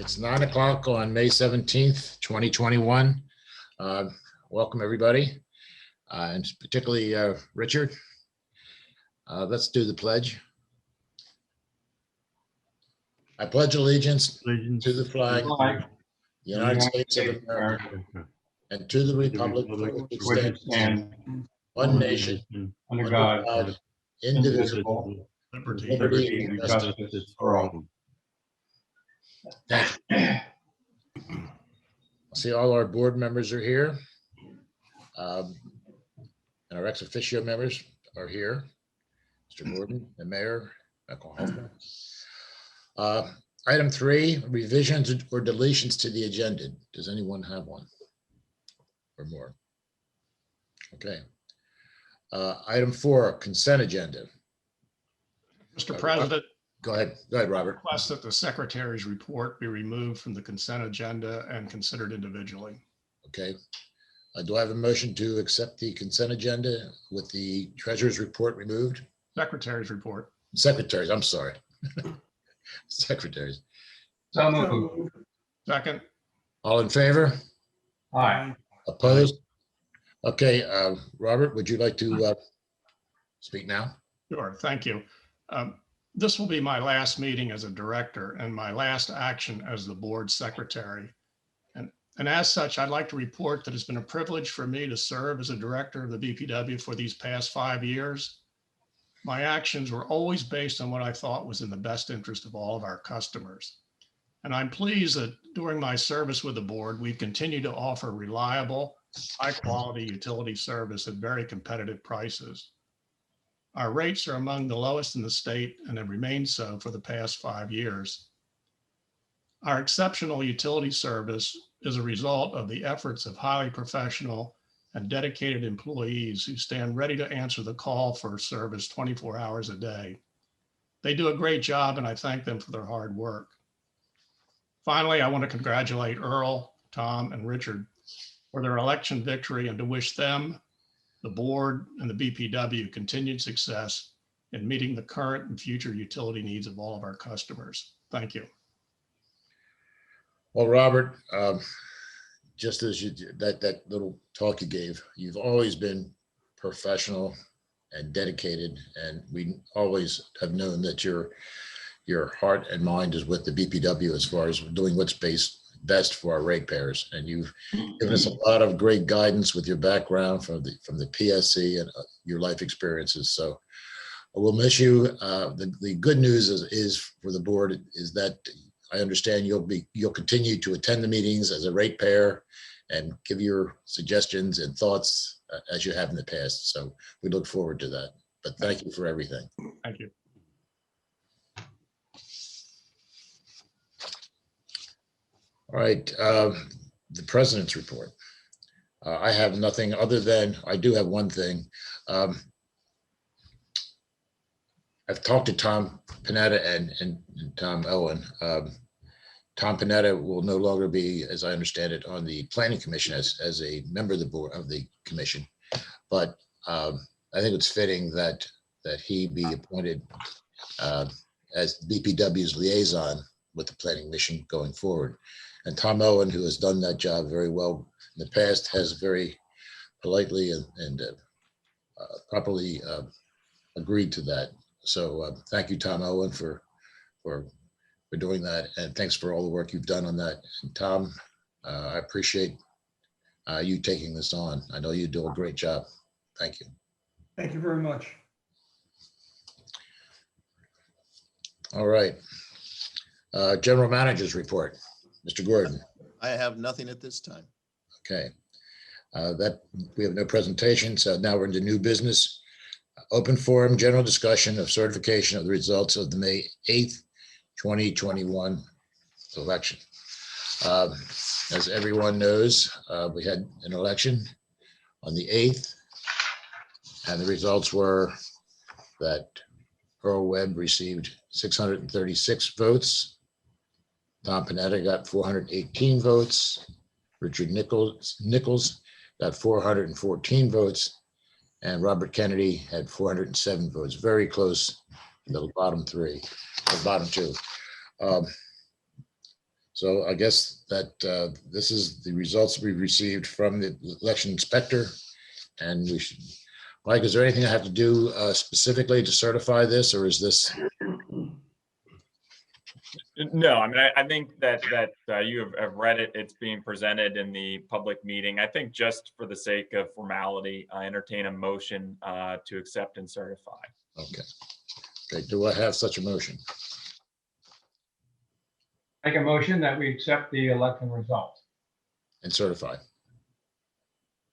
It's 9 o'clock on May 17th, 2021. Welcome, everybody, and particularly Richard. Let's do the pledge. I pledge allegiance to the flag of the United States of America and to the republic for which it stands, one nation, under God, indivisible, liberty and justice for all. Thank you. I see all our board members are here. And our ex officio members are here. Mr. Gordon, the mayor, Michael Hoffman. Item 3, revisions or deletions to the agenda. Does anyone have one or more? Okay. Item 4, consent agenda. Mr. President, Go ahead, Robert. request that the secretary's report be removed from the consent agenda and considered individually. Okay. Do I have a motion to accept the consent agenda with the treasurer's report removed? Secretary's report. Secretaries, I'm sorry. Secretaries. So moved. Second. All in favor? Aye. Opposed? Okay, Robert, would you like to speak now? Sure, thank you. This will be my last meeting as a director and my last action as the board secretary. And as such, I'd like to report that it's been a privilege for me to serve as a director of the BPW for these past 5 years. My actions were always based on what I thought was in the best interest of all of our customers. And I'm pleased that during my service with the board, we've continued to offer reliable, high-quality utility service at very competitive prices. Our rates are among the lowest in the state and have remained so for the past 5 years. Our exceptional utility service is a result of the efforts of highly professional and dedicated employees who stand ready to answer the call for service 24 hours a day. They do a great job and I thank them for their hard work. Finally, I want to congratulate Earl, Tom, and Richard for their election victory and to wish them, the board, and the BPW continued success in meeting the current and future utility needs of all of our customers. Thank you. Well, Robert, just as you that little talk you gave, you've always been professional and dedicated, and we always have known that your heart and mind is with the BPW as far as doing what's best for our ratepayers. And you've given us a lot of great guidance with your background from the PSC and your life experiences. So we'll miss you. The good news is for the board is that I understand you'll continue to attend the meetings as a ratepayer and give your suggestions and thoughts as you have in the past. So we look forward to that. But thank you for everything. Thank you. All right, the president's report. I have nothing other than, I do have one thing. I've talked to Tom Panetta and Tom Owen. Tom Panetta will no longer be, as I understand it, on the planning commission as a member of the board of the commission. But I think it's fitting that he be appointed as BPW's liaison with the planning mission going forward. And Tom Owen, who has done that job very well in the past, has very politely and properly agreed to that. So thank you, Tom Owen, for doing that, and thanks for all the work you've done on that. And Tom, I appreciate you taking this on. I know you do a great job. Thank you. Thank you very much. All right. General Manager's report. Mr. Gordon. I have nothing at this time. Okay. That we have no presentation, so now we're into new business. Open forum, general discussion of certification of the results of the May 8th, 2021 election. As everyone knows, we had an election on the 8th, and the results were that Earl Webb received 636 votes. Tom Panetta got 418 votes. Richard Nichols got 414 votes. And Robert Kennedy had 407 votes, very close to the bottom two. So I guess that this is the results we received from the election inspector. And we should, Mike, is there anything I have to do specifically to certify this, or is this? No, I mean, I think that you have read it. It's being presented in the public meeting. I think just for the sake of formality, I entertain a motion to accept and certify. Okay. Okay, do I have such a motion? Make a motion that we accept the election results. And certify?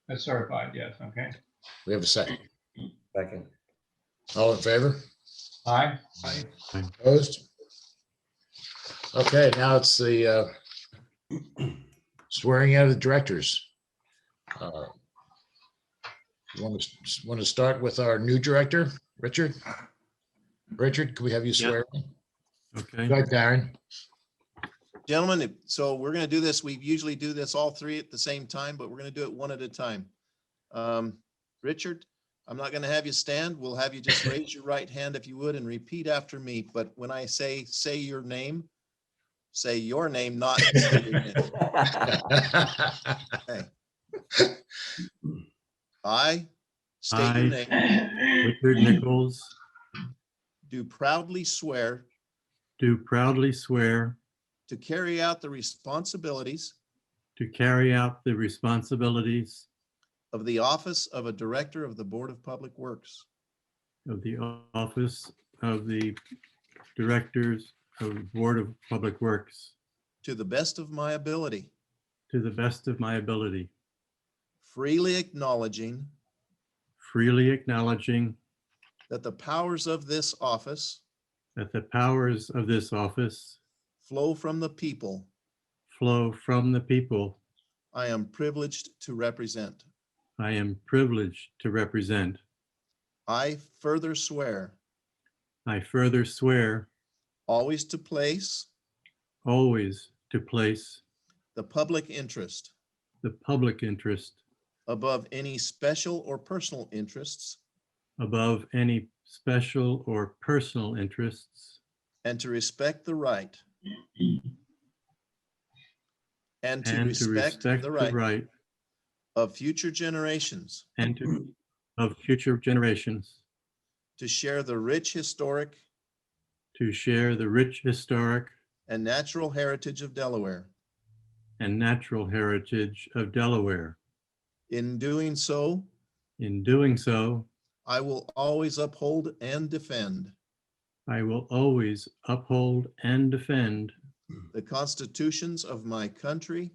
That's certified, yes, okay. We have a second. Second. All in favor? Aye. Opposed? Okay, now it's the swearing out of the directors. Want to start with our new director, Richard? Richard, can we have you swear? Okay. Go ahead, Darren. Gentlemen, so we're going to do this. We usually do this all three at the same time, but we're going to do it one at a time. Richard, I'm not going to have you stand. We'll have you just raise your right hand if you would and repeat after me. But when I say your name, say your name, not say your name. Okay. I state your name. Richard Nichols, Do proudly swear do proudly swear to carry out the responsibilities to carry out the responsibilities of the office of a director of the Board of Public Works of the office of the directors of the Board of Public Works to the best of my ability, to the best of my ability, freely acknowledging freely acknowledging that the powers of this office that the powers of this office flow from the people flow from the people I am privileged to represent. I am privileged to represent. I further swear I further swear always to place always to place the public interest the public interest above any special or personal interests above any special or personal interests, and to respect the right and to respect the right of future generations and of future generations to share the rich historic to share the rich historic and natural heritage of Delaware. and natural heritage of Delaware. In doing so, In doing so, I will always uphold and defend I will always uphold and defend the constitutions of my country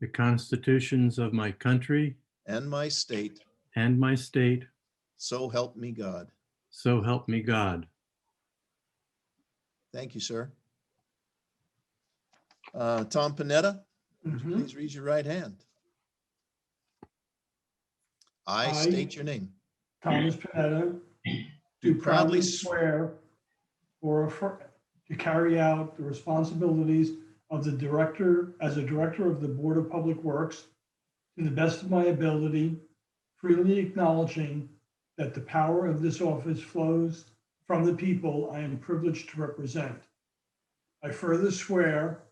the constitutions of my country and my state, and my state, so help me God. so help me God. Thank you, sir. Tom Panetta, please raise your right hand. I I- state your name. Thomas Panetta, Do do proudly proudly swear to carry out the responsibilities of the director, as a director of the Board of Public Works, to the best of my ability, freely acknowledging that the power of this office flows from the people I am privileged to represent. I further swear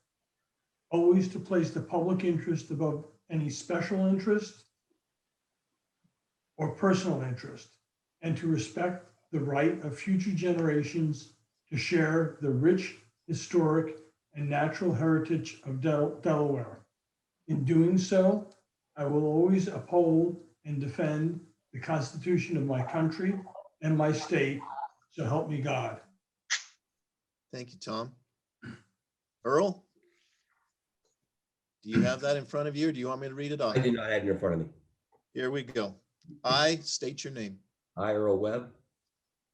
always to place the public interest above any special interest or personal interest, and to respect the right of future generations to share the rich, historic, and natural heritage of Delaware. In doing so, I will always uphold and defend the Constitution of my country and my state, so help me God. Thank you, Tom. Earl? Do you have that in front of you, or do you want me to read it off? I do not have it in front of me. Here we go. I state your name. I, Earl Webb,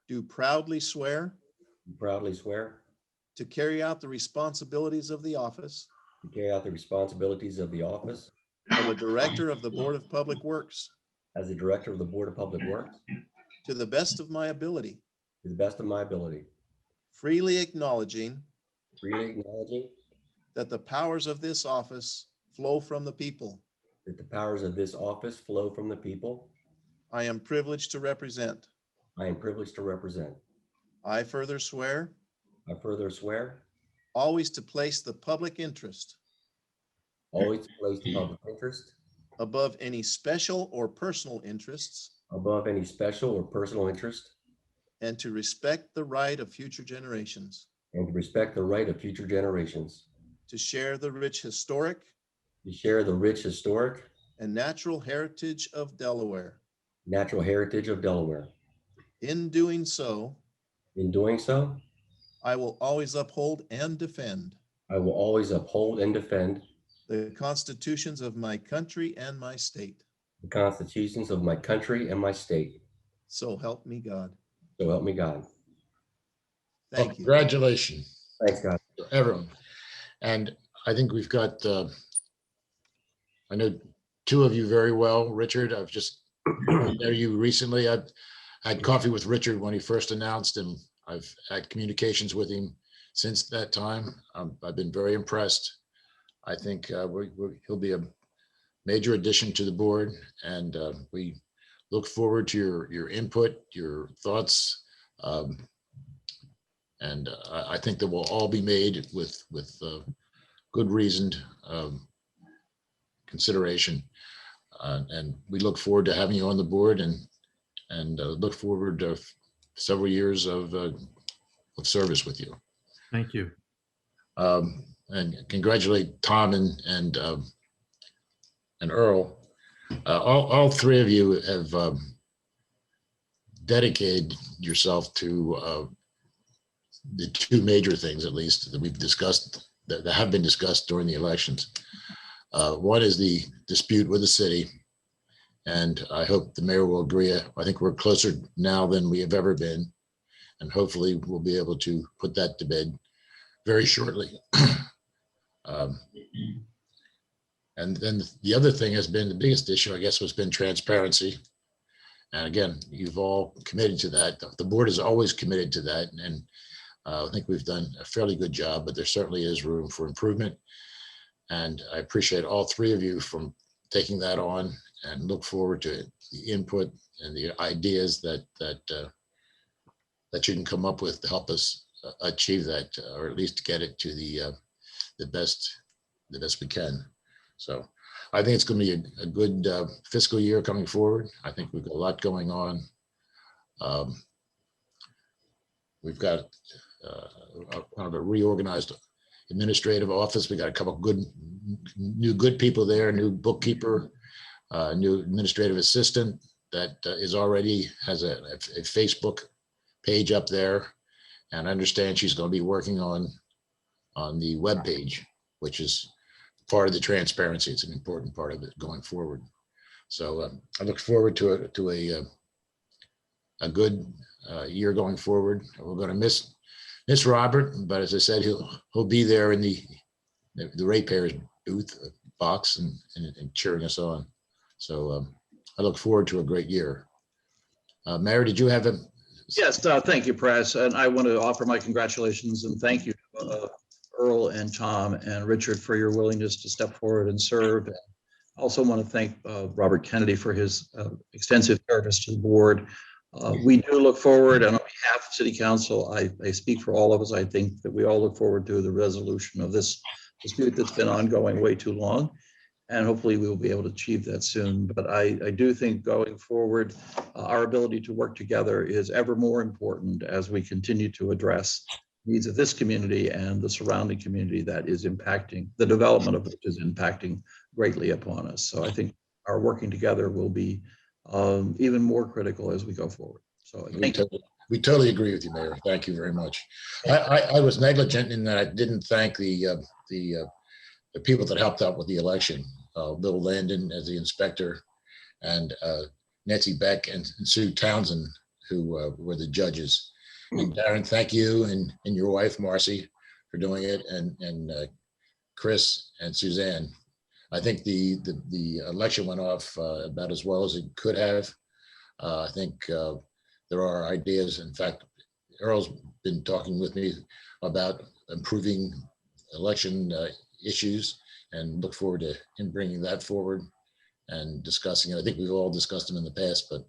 Do proudly swear do proudly swear to carry out the responsibilities of the office to carry out the responsibilities of the office of a director of the Board of Public Works as the Director of the Board of Public Works to the best of my ability, to the best of my ability, freely acknowledging freely acknowledging that the powers of this office flow from the people that the powers of this office flow from the people I am privileged to represent. I am privileged to represent. I further swear I further swear always to place the public interest always to place the public interest above any special or personal interests, above any special or personal interest, and to respect the right of future generations and to respect the right of future generations to share the rich historic to share the rich historic and natural heritage of Delaware. natural heritage of Delaware. In doing so, In doing so, I will always uphold and defend I will always uphold and defend the constitutions of my country and my state. the constitutions of my country and my state. So help me God. So help me God. Thank you. Congratulations, Thanks, God. everyone. And I think we've got, I know two of you very well. Richard, I've just know you recently. I had coffee with Richard when he first announced, and I've had communications with him since that time. I've been very impressed. I think he'll be a major addition to the board, and we look forward to your input, your thoughts. And I think that will all be made with good reasoned consideration. And we look forward to having you on the board, and look forward to several years of service with you. Thank you. And congratulate Tom and Earl. All three of you have dedicated yourself to the two major things, at least, that we've discussed, that have been discussed during the elections. One is the dispute with the city. And I hope the mayor will agree. I think we're closer now than we have ever been. And hopefully we'll be able to put that to bed very shortly. And then the other thing has been, the biggest issue, I guess, has been transparency. And again, you've all committed to that. The board is always committed to that. And I think we've done a fairly good job, but there certainly is room for improvement. And I appreciate all three of you from taking that on, and look forward to the input and the ideas that you can come up with to help us achieve that, or at least get it to the best we can. So I think it's going to be a good fiscal year coming forward. I think we've got a lot going on. We've got kind of a reorganized administrative office. We got a couple of good people there, a new bookkeeper, new administrative assistant that has a Facebook page up there. And I understand she's going to be working on the web page, which is part of the transparency. It's an important part of it going forward. So I look forward to a good year going forward. We're going to miss Robert, but as I said, he'll be there in the ratepayers booth box and cheering us on. So I look forward to a great year. Mayor, did you have a? Yes, thank you, Press. And I want to offer my congratulations and thank you, Earl and Tom and Richard, for your willingness to step forward and serve. I also want to thank Robert Kennedy for his extensive service to the board. We do look forward, and on behalf of City Council, I speak for all of us. I think that we all look forward to the resolution of this dispute that's been ongoing way too long. And hopefully we will be able to achieve that soon. But I do think going forward, our ability to work together is ever more important as we continue to address needs of this community and the surrounding community that is impacting, the development of which is impacting greatly upon us. So I think our working together will be even more critical as we go forward. So thank you. We totally agree with you, Mayor. Thank you very much. I was negligent in that I didn't thank the people that helped out with the election. Bill Landon as the inspector, and Nancy Beck and Sue Townsend, who were the judges. And Darren, thank you, and your wife Marcy for doing it, and Chris and Suzanne. I think the election went off about as well as it could have. I think there are ideas. In fact, Earl's been talking with me about improving election issues, and look forward to him bringing that forward and discussing it. I think we've all discussed them in the past, but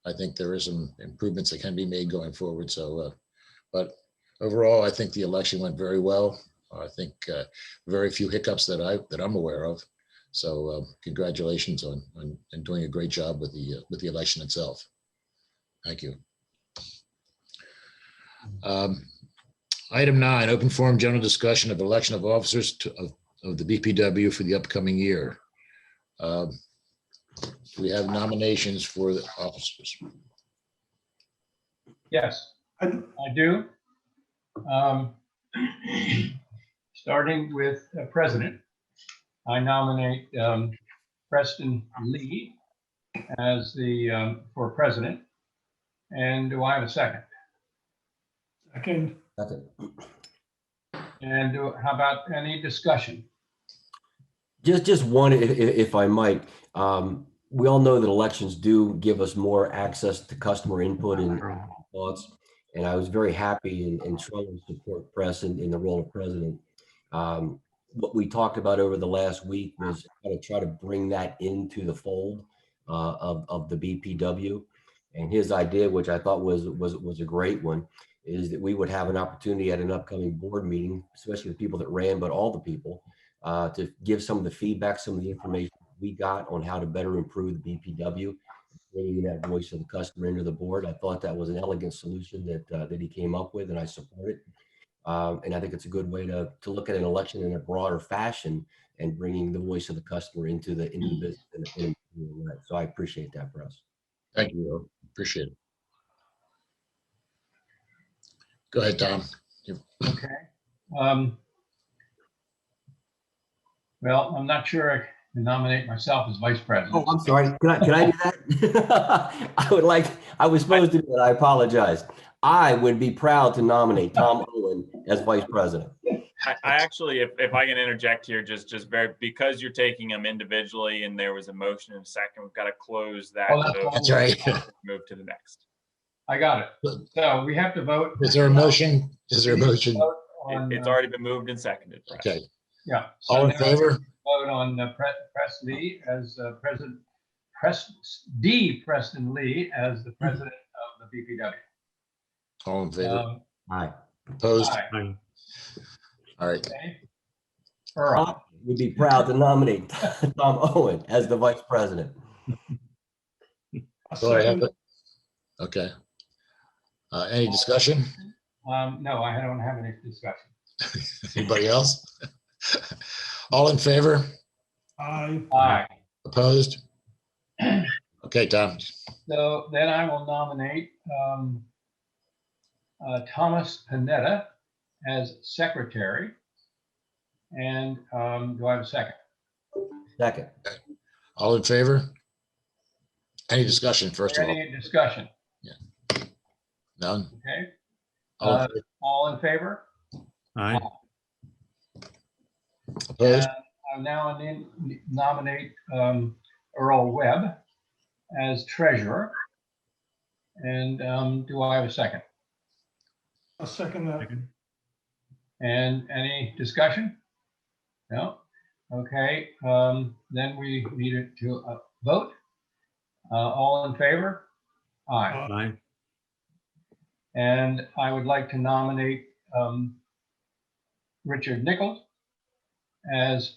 I think there is some improvements that can be made going forward. So, but overall, I think the election went very well. I think very few hiccups that I'm aware of. So congratulations on doing a great job with the election itself. Thank you. Item 9, open forum general discussion of election of officers of the BPW for the upcoming year. We have nominations for the officers. Yes, I I do. Starting with President, I nominate Preston Lee as for President. And do I have a second? Second, Second. And how about any discussion? Just one, if I might. We all know that elections do give us more access to customer input and thoughts. And I was very happy and strongly support Press in the role of president. What we talked about over the last week was how to try to bring that into the fold of the BPW. And his idea, which I thought was a great one, is that we would have an opportunity at an upcoming board meeting, especially the people that ran, but all the people, to give some of the feedback, some of the information we got on how to better improve the BPW, bringing that voice of the customer into the board. I thought that was an elegant solution that he came up with, and I support it. And I think it's a good way to look at an election in a broader fashion and bringing the voice of the customer into the business. So I appreciate that, Press. Thank you, Earl. Appreciate it. Go ahead, Tom. Okay. Well, I'm not sure I can nominate myself as vice president. Oh, I'm sorry. Can I do that? I was supposed to do that. I apologize. I would be proud to nominate Tom Owen as vice president. I actually, if I can interject here, just because you're taking them individually and there was a motion and a second, we've got to close that. Oh, vote. That's right. Move to the next. I got it. So we have to vote. Is there a motion? Is there a motion? Vote on, It's already been moved and seconded. Press. Okay. Yeah. So All in now favor? Vote on Press Lee as president, Preston Lee as the president of the BPW. All in favor? Aye. Opposed? Aye. Aye. All right. Okay. Earl, Would be proud to nominate Tom Owen as the vice president. a Go ahead. second, Okay. Any discussion? no, I don't have any discussion. Anybody else? All in favor? aye. Aye. Opposed? Okay, Tom. So then I will nominate Thomas Panetta as secretary. And do I have a second? Second. All in favor? Any discussion, first of all? Any discussion? None? Okay. All in favor? All in favor? Aye. Opposed? I now nominate Earl Webb as treasurer. And do I have a second? A second that. And any discussion? No? Okay, then we need to vote. All in favor? Aye. Aye. And I would like to nominate Richard Nichols as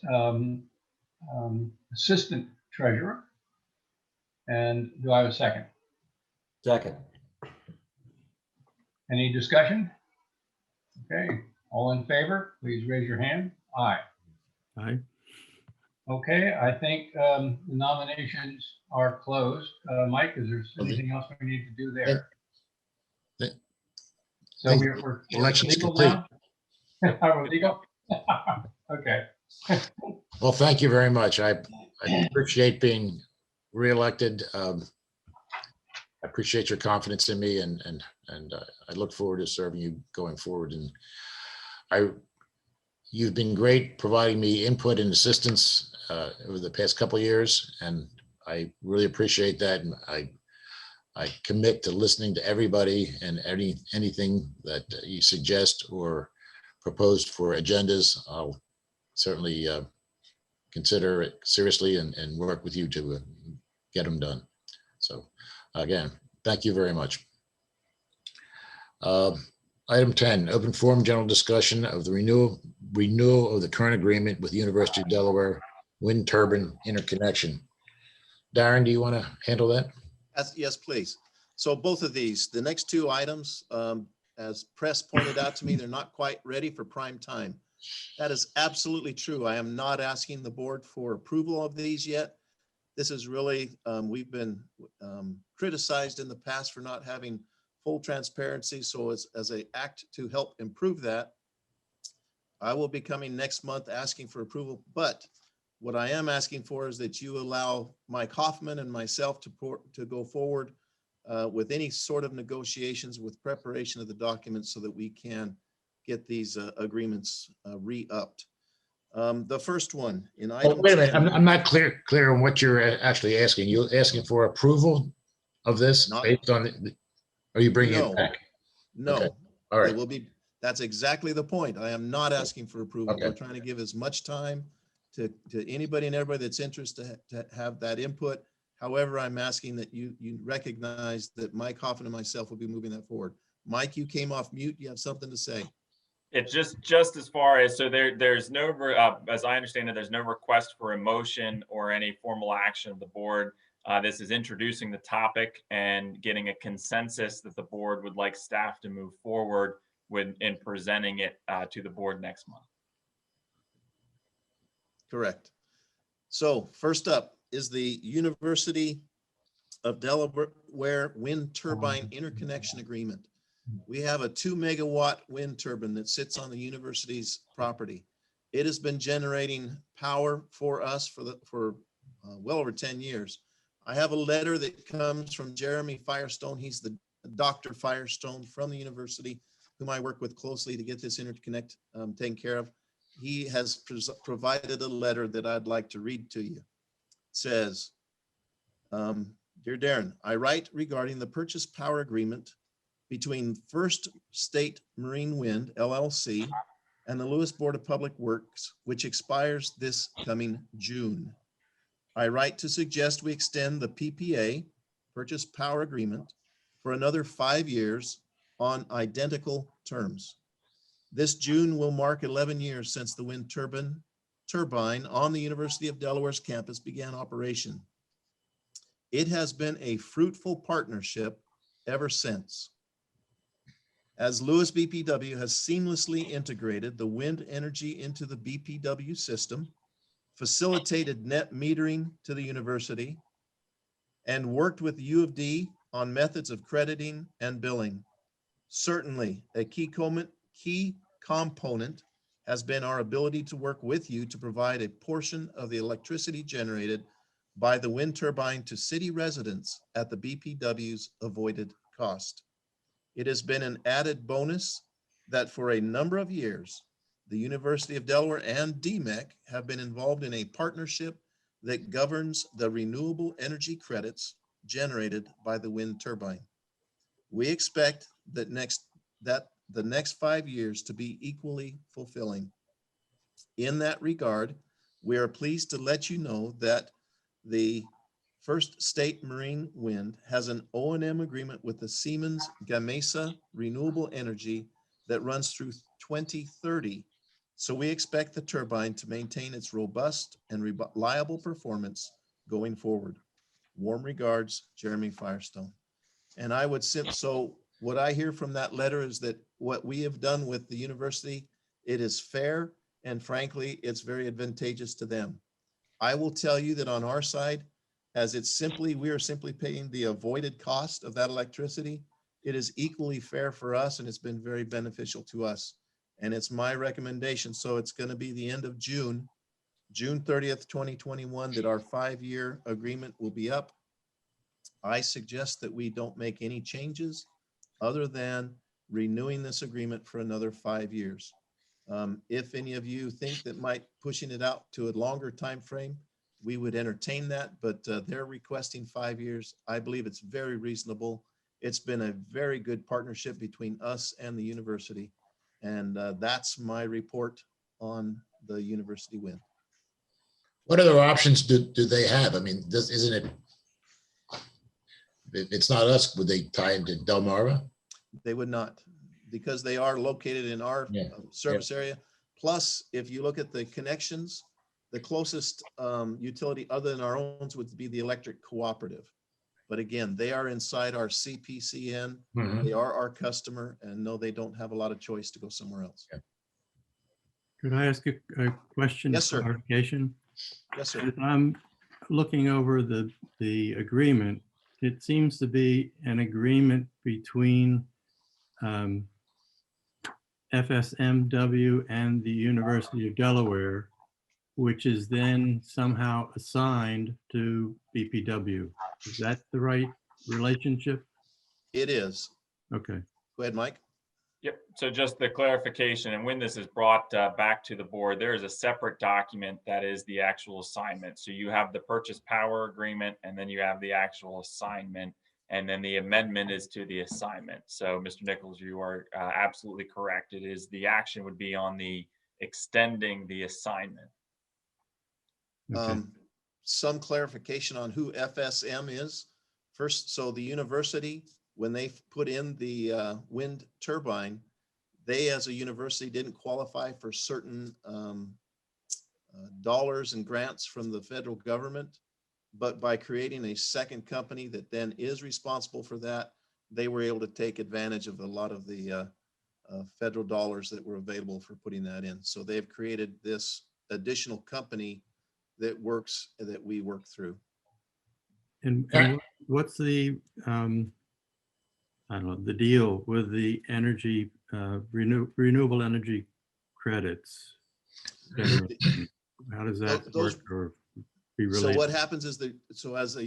assistant treasurer. And do I have a second? Second. Any discussion? Okay, all in favor, please raise your hand. Aye. Aye. Okay, I think the nominations are closed. Mike, is there anything else we need to do there? So we're Election's legal complete. now? Are we legal? Okay. Well, thank you very much. I appreciate being reelected. I appreciate your confidence in me and I look forward to serving you going forward. And you've been great providing me input and assistance over the past couple of years, and I really appreciate that. And I commit to listening to everybody and anything that you suggest or propose for agendas. I'll certainly consider it seriously and work with you to get them done. So again, thank you very much. Item 10, open forum general discussion of the renewal of the current agreement with University of Delaware wind turbine interconnection. Darren, do you want to handle that? Yes, please. So both of these, the next two items, as press pointed out to me, they're not quite ready for prime time. That is absolutely true. I am not asking the board for approval of these yet. This is really, we've been criticized in the past for not having full transparency. So as an act to help improve that, I will be coming next month asking for approval. But what I am asking for is that you allow Mike Hoffman and myself to go forward with any sort of negotiations with preparation of the documents so that we can get these agreements re-upped. The first one in Oh, item wait a minute, 10, I'm not clear on what you're actually asking. You're asking for approval of this Not- based on, are you bringing No. it back? no. Okay. All It right, will be, that's exactly the point. I am not asking for approval. Okay. We're trying to give as much time to anybody and everybody that's interested to have that input. However, I'm asking that you recognize that Mike Hoffman and myself will be moving that forward. Mike, you came off mute. You have something to say. It's just as far as, so there's no, as I understand it, there's no request for a motion or any formal action of the board. This is introducing the topic and getting a consensus that the board would like staff to move forward with in presenting it to the board next month. Correct. So first up is the University of Delaware Wind Turbine Interconnection Agreement. We have a 2 megawatt wind turbine that sits on the university's property. It has been generating power for us for well over 10 years. I have a letter that comes from Jeremy Firestone. He's the Dr. Firestone from the university, whom I work with closely to get this interconnect taken care of. He has provided a letter that I'd like to read to you. It says, Dear Darren, I write regarding the purchase power agreement between First State Marine Wind, LLC, and the Lewis Board of Public Works, which expires this coming June. I write to suggest we extend the PPA, purchase power agreement, for another 5 years on identical terms. This June will mark 11 years since the wind turbine on the University of Delaware's campus began operation. It has been a fruitful partnership ever since. As Lewis BPW has seamlessly integrated the wind energy into the BPW system, facilitated net metering to the university, and worked with U of D on methods of crediting and billing. Certainly, a key component has been our ability to work with you to provide a portion of the electricity generated by the wind turbine to city residents at the BPW's avoided cost. It has been an added bonus that for a number of years, the University of Delaware and DMEC have been involved in a partnership that governs the renewable energy credits generated by the wind turbine. We expect that the next 5 years to be equally fulfilling. In that regard, we are pleased to let you know that the First State Marine Wind has an O&M agreement with the Siemens Gamesa Renewable Energy that runs through 2030. So we expect the turbine to maintain its robust and reliable performance going forward. Warm regards, Jeremy Firestone. And I would so what I hear from that letter is that what we have done with the university, it is fair, and frankly, it's very advantageous to them. I will tell you that on our side, as we are simply paying the avoided cost of that electricity, it is equally fair for us, and it's been very beneficial to us. And it's my recommendation. So it's going to be the end of June 30th, 2021, that our 5-year agreement will be up. I suggest that we don't make any changes other than renewing this agreement for another 5 years. If any of you think that pushing it out to a longer time frame, we would entertain that, but they're requesting 5 years. I believe it's very reasonable. It's been a very good partnership between us and the university. And that's my report on the university wind. what other options do they have? I mean, isn't it, it's not us, would they tie into Delmarva? They would not. because they are located in our Yeah. service area. Plus, if you look at the connections, the closest utility other than our own would be the electric cooperative. But again, they are inside our CPCN. Mhm. They are our customer, and no, they don't have a lot of choice to go somewhere else. Could I ask a question? Yes, sir. Clarification? Yes, sir. As I'm looking over the agreement, it seems to be an agreement between FSMW and the University of Delaware, which is then somehow assigned to BPW. Is that the right relationship? It is. Okay. Go ahead, Mike. Yep. So just the clarification, and when this is brought back to the board, there is a separate document that is the actual assignment. So you have the purchase power agreement, and then you have the actual assignment, and then the amendment is to the assignment. So Mr. Nichols, you are absolutely correct. It is, the action would be on the extending the assignment. Okay. Some clarification on who FSM is. First, so the university, when they put in the wind turbine, they as a university didn't qualify for certain dollars and grants from the federal government. But by creating a second company that then is responsible for that, they were able to take advantage of a lot of the federal dollars that were available for putting that in. So they've created this additional company that works, that we work through. And what's the, I don't know, the deal with the energy, renewable energy credits? How does that Those- work or be So related? what happens is that, so as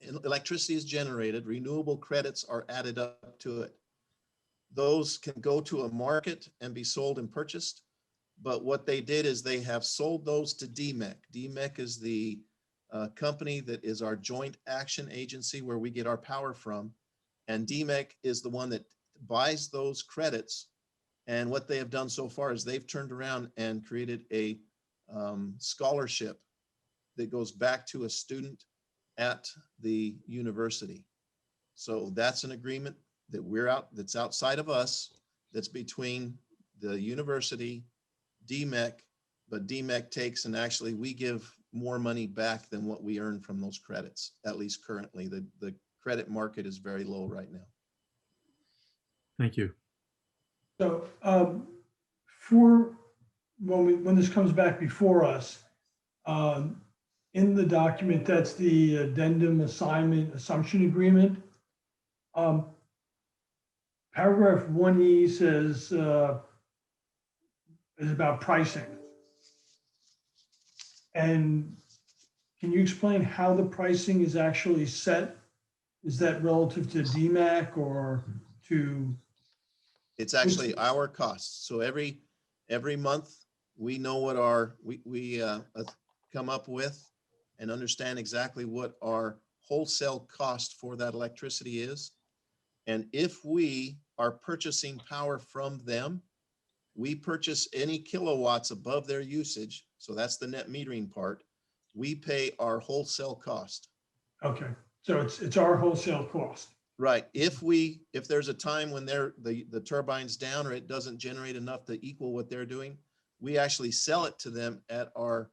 electricity is generated, renewable credits are added up to it. Those can go to a market and be sold and purchased. But what they did is they have sold those to DMEC. DMEC is the company that is our joint action agency where we get our power from. And DMEC is the one that buys those credits. And what they have done so far is they've turned around and created a scholarship that goes back to a student at the university. So that's an agreement that that's outside of us, that's between the university, DMEC, but DMEC takes, and actually we give more money back than what we earn from those credits, at least currently. The credit market is very low right now. Thank you. So for when this comes back before us, in the document, that's the addendum assignment assumption agreement. Paragraph 1E says is about pricing. And can you explain how the pricing is actually set? Is that relative to DMAC or to? It's actually our costs. So every month, we know what we come up with and understand exactly what our wholesale cost for that electricity is. And if we are purchasing power from them, we purchase any kilowatts above their usage. So that's the net metering part. We pay our wholesale cost. Okay, so it's our wholesale cost. Right. If there's a time when the turbine's down or it doesn't generate enough to equal what they're doing, we actually sell it to them at our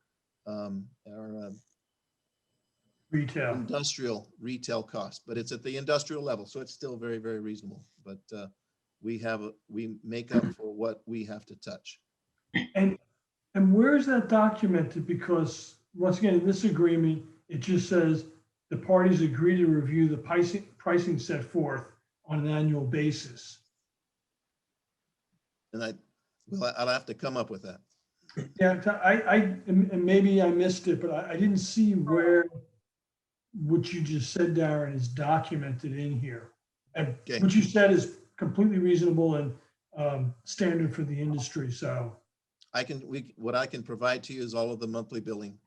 Retail. industrial retail cost, but it's at the industrial level. So it's still very, very reasonable. But we make up for what we have to touch. And where is that documented? Because once again, in this agreement, it just says the parties agree to review the pricing set forth on an annual basis. And I'll have to come up with that. Yeah, and maybe I missed it, but I didn't see where what you just said, Darren, is documented in here. And Okay. what you said is completely reasonable and standard for the industry. So What I can provide to you is all of the monthly billing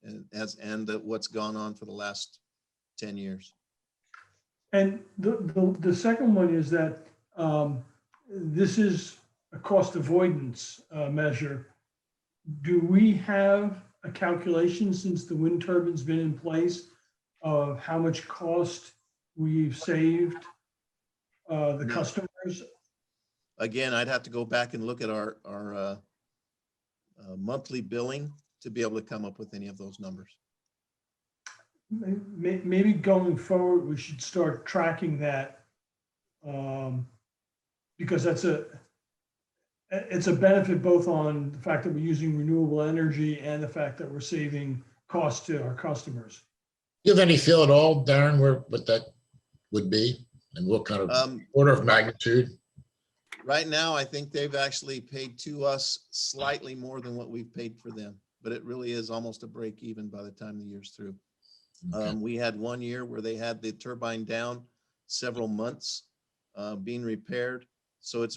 and what's gone on for the last 10 years. And the second one is that this is a cost avoidance measure. Do we have a calculation since the wind turbine's been in place of how much cost we've saved the No. customers? Again, I'd have to go back and look at our monthly billing to be able to come up with any of those numbers. Maybe going forward, we should start tracking that. Because it's a benefit both on the fact that we're using renewable energy and the fact that we're saving costs to our customers. You have any feel at all, Darren, what that would be and what kind of order of magnitude? Right now, I think they've actually paid to us slightly more than what we've paid for them, but it really is almost a break even by the time the year's through. Okay. We had 1 year where they had the turbine down several months being repaired. So it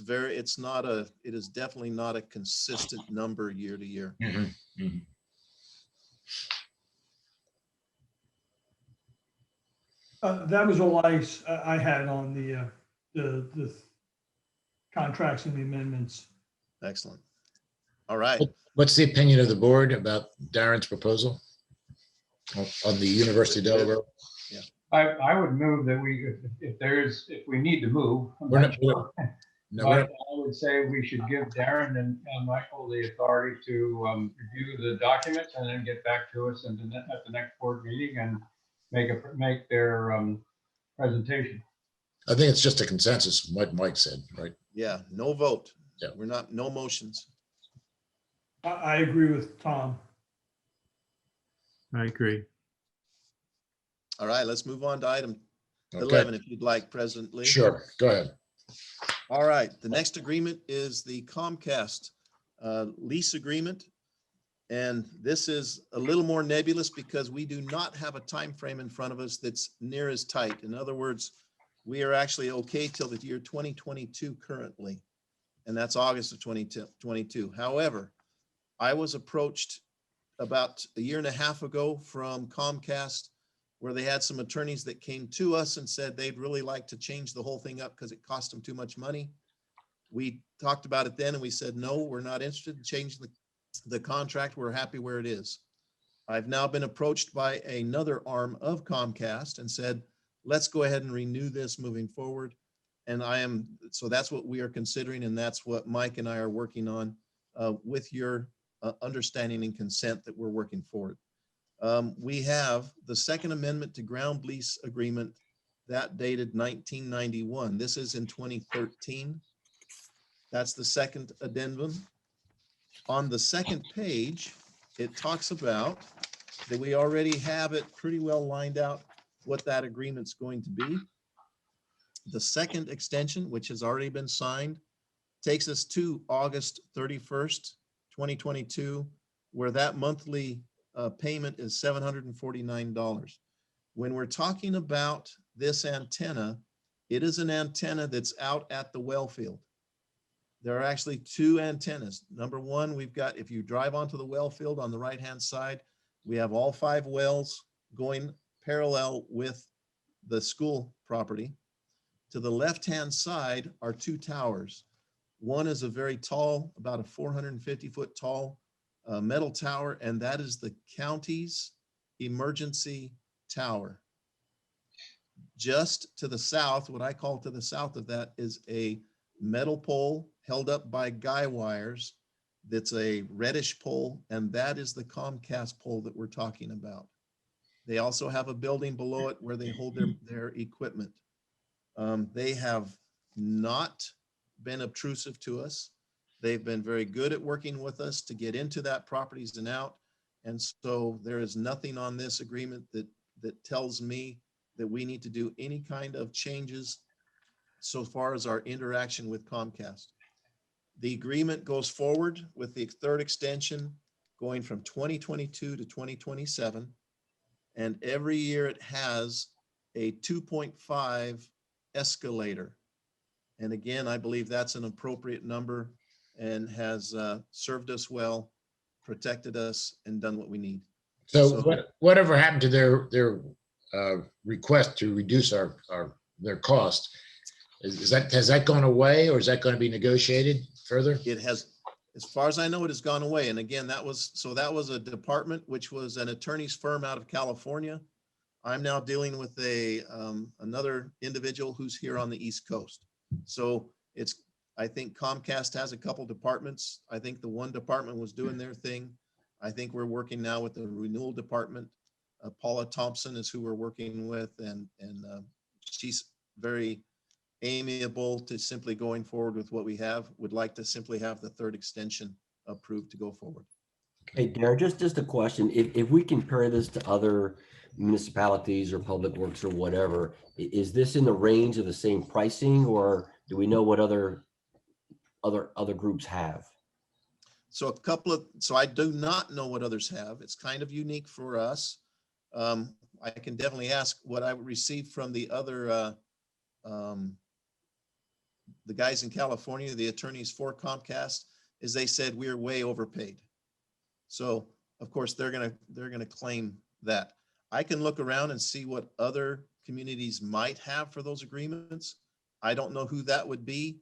is definitely not a consistent number year to year. Mhm, mhm. That was all I had on the contracts and the amendments. Excellent. All right. What's the opinion of the board about Darren's proposal on the University of Delaware? I would move that if we need to move. I'm We're not not- sure. No, But we're- I would say we should give Darren and Michael the authority to review the documents and then get back to us at the next board meeting and make their presentation. I think it's just a consensus, what Mike said, right? Yeah, no vote. Yeah. No motions. I agree with Tom. I agree. All right, let's move on to item Okay, 11, if you'd like, President Lee. sure, go ahead. All right, the next agreement is the Comcast lease agreement. And this is a little more nebulous because we do not have a time frame in front of us that's near as tight. In other words, we are actually okay till the year 2022 currently, and that's August of 2022. However, I was approached about a year and a half ago from Comcast, where they had some attorneys that came to us and said they'd really like to change the whole thing up because it cost them too much money. We talked about it then and we said, no, we're not interested in changing the contract. We're happy where it is. I've now been approached by another arm of Comcast and said, let's go ahead and renew this moving forward. And so that's what we are considering. And that's what Mike and I are working on with your understanding and consent that we're working forward. We have the second amendment to ground lease agreement that dated 1991. This is in 2013. That's the second addendum. On the second page, it talks about that we already have it pretty well lined out what that agreement's going to be. The second extension, which has already been signed, takes us to August 31st, 2022, where that monthly payment is $749. When we're talking about this antenna, it is an antenna that's out at the well field. There are actually two antennas. Number one, we've got, if you drive onto the well field on the right-hand side, we have all 5 wells going parallel with the school property. To the left-hand side are 2 towers. One is a very tall, about a 450-foot tall metal tower, and that is the county's emergency tower. Just to the south, what I call to the south of that, is a metal pole held up by guy wires. That's a reddish pole, and that is the Comcast pole that we're talking about. They also have a building below it where they hold their equipment. They have not been obtrusive to us. They've been very good at working with us to get into that properties and out. And so there is nothing on this agreement that tells me that we need to do any kind of changes so far as our interaction with Comcast. The agreement goes forward with the third extension going from 2022 to 2027. And every year it has a 2.5 escalator. And again, I believe that's an appropriate number and has served us well, protected us, and done what we need. So whatever happened to their request to reduce their cost? Has that gone away, or is that going to be negotiated further? It has, as far as I know, it has gone away. And again, that was a department which was an attorney's firm out of California. I'm now dealing with another individual who's here on the East Coast. So I think Comcast has a couple departments. I think the one department was doing their thing. I think we're working now with the renewal department. Paula Thompson is who we're working with, and she's very amiable to simply going forward with what we have. Would like to simply have the third extension approved to go forward. Hey, Darren, just a question. If we compare this to other municipalities or public works or whatever, is this in the range of the same pricing, or do we know what other groups have? So I do not know what others have. It's kind of unique for us. I can definitely ask what I received from the other, the guys in California, the attorneys for Comcast, is they said we're way overpaid. So of course they're gonna claim that. I can look around and see what other communities might have for those agreements. I don't know who that would be.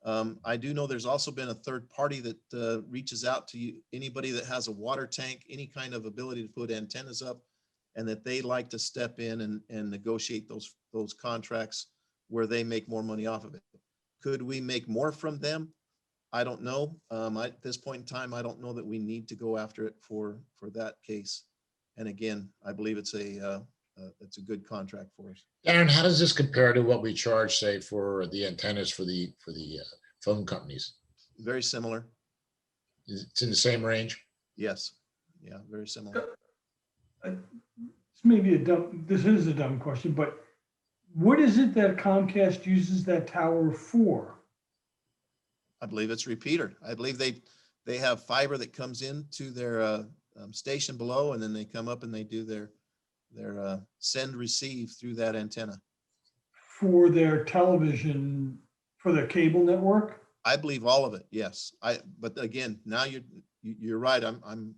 I do know there's also been a third party that reaches out to you, anybody that has a water tank, any kind of ability to put antennas up, and that they like to step in and negotiate those contracts where they make more money off of it. Could we make more from them? I don't know. At this point in time, I don't know that we need to go after it for that case. And again, I believe it's a good contract for us. Darren, how does this compare to what we charge, say, for the antennas for the phone companies? Very similar. It's in the same range? Yes. Yeah, very similar. This is a dumb question, but what is it that Comcast uses that tower for? I believe it's repeater. I believe they have fiber that comes into their station below, and then they come up and they do their send receive through that antenna. For their television, for their cable network? I believe all of it. Yes. But again, now you're right. I'm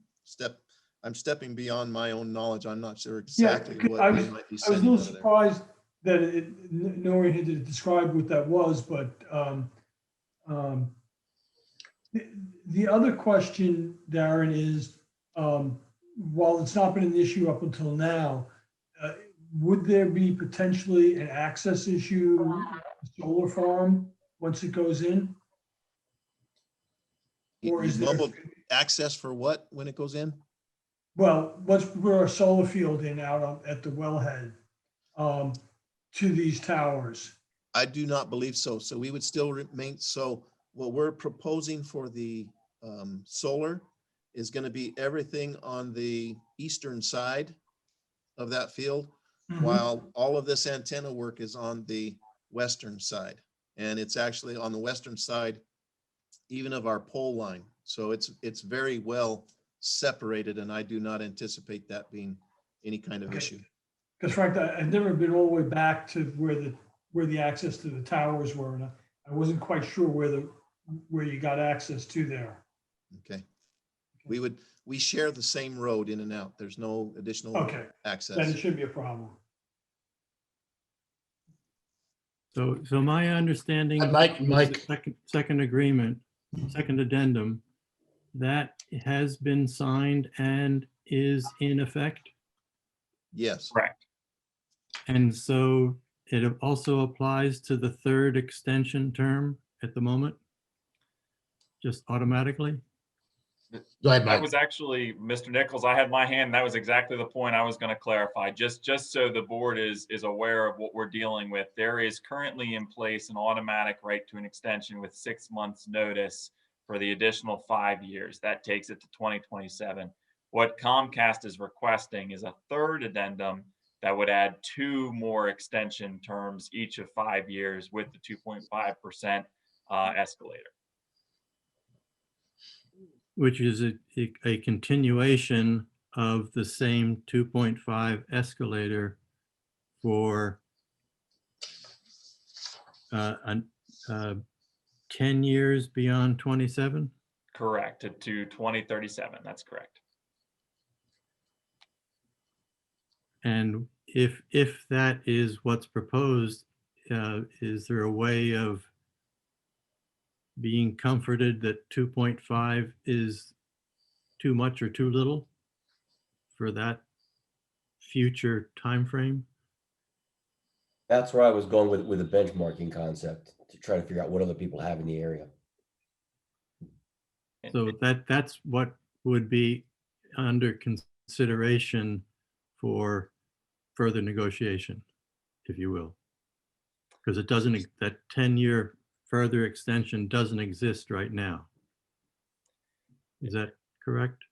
stepping beyond my own knowledge. I'm not sure exactly what I they was might be a sending little over there. surprised that nobody had described what that was, but the other question, Darren, is while it's not been an issue up until now, would there be potentially an access issue, solar farm, once it goes in? Or is there, Mumbled access for what when it goes in? well, let's put our solar field in out at the wellhead to these towers. I do not believe so. So we would still remain. So what we're proposing for the solar is going to be everything on the eastern side of that field, while all of this antenna work is on the western side. And it's actually on the western side, even of our pole line. So it's very well separated, and I do not anticipate that being any kind of issue. Because frankly, I've never been all the way back to where the access to the towers were, and I wasn't quite sure where you got access to there. Okay. We share the same road in and out. There's no additional Okay, access. then it should be a problem. So my understanding. Mike, of Mike. the Second agreement, second addendum, that has been signed and is in effect. Yes. Correct. And so it also applies to the third extension term at the moment? Just automatically? Go ahead, That Mike. was actually, Mr. Nichols, I had my hand. That was exactly the point I was going to clarify. Just so the board is aware of what we're dealing with. There is currently in place an automatic right to an extension with 6 months notice for the additional 5 years. That takes it to 2027. What Comcast is requesting is a third addendum that would add 2 more extension terms, each of 5 years, with the 2.5% escalator. Which is a continuation of the same 2.5 escalator for 10 years beyond 27? Correct, to 2037. That's correct. And if that is what's proposed, is there a way of being comforted that 2.5 is too much or too little for that future timeframe? That's where I was going with a benchmarking concept to try to figure out what other people have in the area. So that's what would be under consideration for further negotiation, if you will. Because it doesn't, that 10-year further extension doesn't exist right now. Is that correct?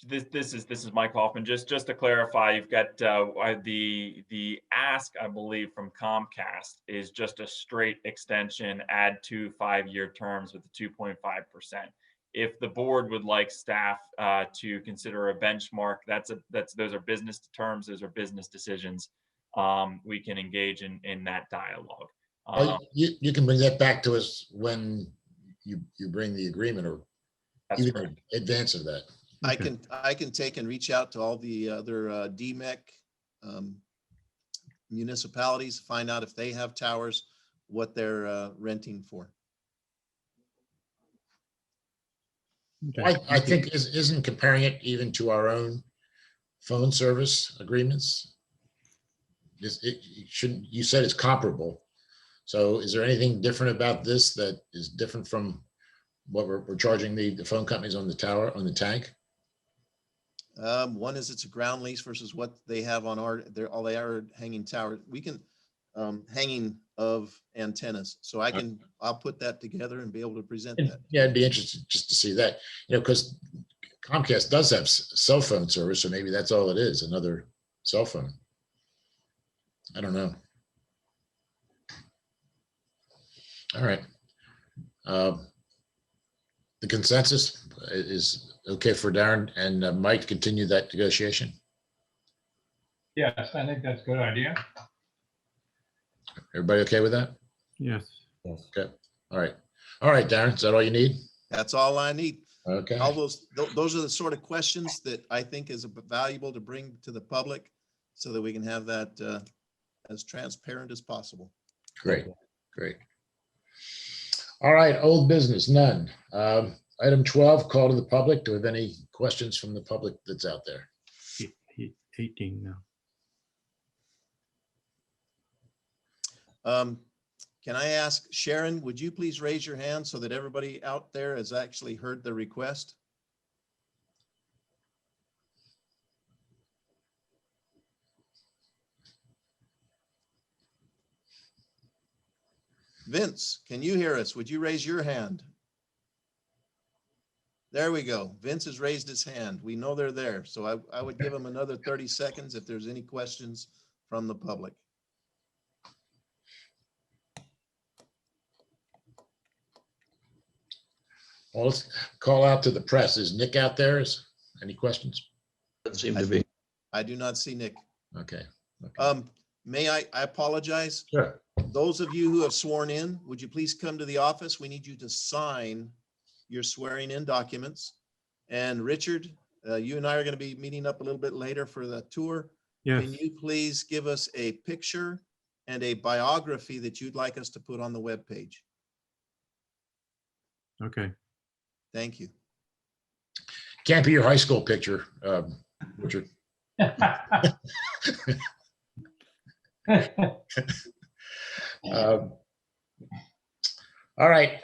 This is Mike Hoffman. Just to clarify, you've got the ask, I believe, from Comcast is just a straight extension, add 2 5-year terms with the 2.5%. If the board would like staff to consider a benchmark, those are business terms, those are business decisions. We can engage in that dialogue. Well, you can bring that back to us when you bring the agreement, or That's even correct. in advance of that. Okay. I can take and reach out to all the other DMEC municipalities, find out if they have towers, what they're renting for. Okay. I think isn't comparing it even to our own phone service agreements. It shouldn't, you said it's comparable. So is there anything different about this that is different from what we're charging the phone companies on the tower, on the tank? One is it's a ground lease versus what they have on all they are hanging towers. We can, hanging of antennas. So I'll put that together and be able to present that. Yeah, I'd be interested just to see that, because Comcast does have cell phone service, so maybe that's all it is, another cell phone. I don't know. All right. The consensus is okay for Darren and Mike to continue that negotiation. Yes, I think that's a good idea. Everybody okay with that? Yes. Yes. Okay. All right. All right, Darren, is that all you need? That's all I need. Okay. All those are the sort of questions that I think is valuable to bring to the public so that we can have that as transparent as possible. Great, great. All right, old business, none. Item 12, call to the public. Do we have any questions from the public that's out there? 18 now. Can I ask Sharon, would you please raise your hand so that everybody out there has actually heard the request? Vince, can you hear us? Would you raise your hand? There we go. Vince has raised his hand. We know they're there. So I would give him another 30 seconds if there's any questions from the public. Well, let's call out to the press. Is Nick out there? Any questions? Doesn't seem to be. I do not see Nick. Okay. May I apologize. Sure. Those of you who have sworn in, would you please come to the office? We need you to sign your swearing in documents. And Richard, you and I are going to be meeting up a little bit later for the tour. Yes. Can you please give us a picture and a biography that you'd like us to put on the webpage? Okay. Thank you. Can't be your high school picture, Richard. All right.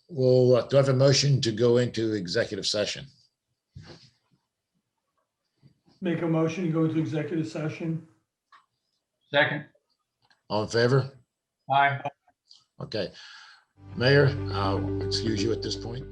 We'll do I have a motion to go into executive session? Make a motion to go into executive session. Second, All in favor? aye. Okay. Mayor, I'll excuse you at this point.